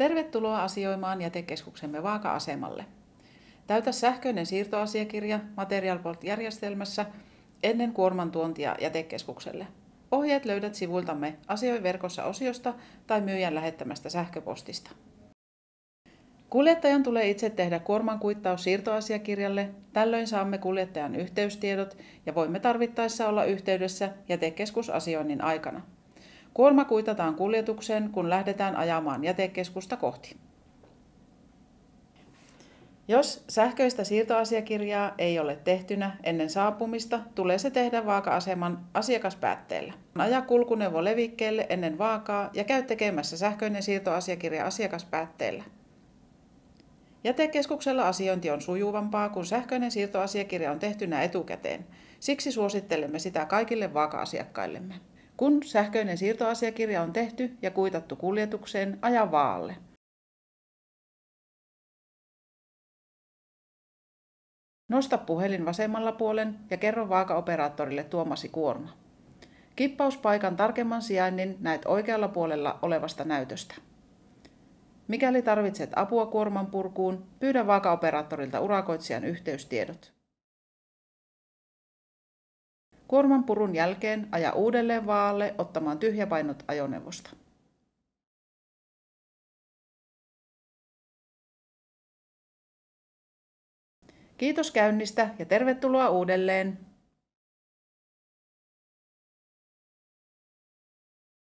Tervetuloa asioimaan jätekeskuksemme vaaka-asemalle. Täytä sähköinen siirtoasiakirja Materialbolt-järjestelmässä ennen kuorman tuontia jätekeskukselle. Ohjeet löydät sivuiltamme Asioi verkossa -osiosta tai myyjän lähettämästä sähköpostista. Kuljettajan tulee itse tehdä kuorman kuittaus siirtoasiakirjalle, tällöin saamme kuljettajan yhteystiedot ja voimme tarvittaessa olla yhteydessä jätekeskusasioinnin aikana. Kuorma kuitataan kuljetukseen, kun lähdetään ajamaan jätekeskusta kohti. Jos sähköistä siirtoasiakirjaa ei ole tehtynä ennen saapumista, tulee se tehdä vaaka-aseman asiakaspäätteellä. Aja kulkuneuvo levikkeelle ennen vaakaa ja käy tekemässä sähköinen siirtoasiakirja asiakaspäätteellä. Jätekeskuksella asiointi on sujuvampaa, kun sähköinen siirtoasiakirja on tehtynä etukäteen. Siksi suosittelemme sitä kaikille vaaka-asiakkaillemme. Kun sähköinen siirtoasiakirja on tehty ja kuitattu kuljetukseen, aja vaalle. Nosta puhelin vasemmalla puolen ja kerro vaakaoperaattorille tuomasi kuorma. Kippauspaikan tarkemman sijainnin näet oikealla puolella olevasta näytöstä. Mikäli tarvitset apua kuorman purkuun, pyydä vaakaoperaattorilta urakoitsijan yhteystiedot. Kuorman purun jälkeen aja uudelleen vaalle ottamaan tyhjäpainot ajoneuvosta. Kiitos käynnistä ja tervetuloa uudelleen!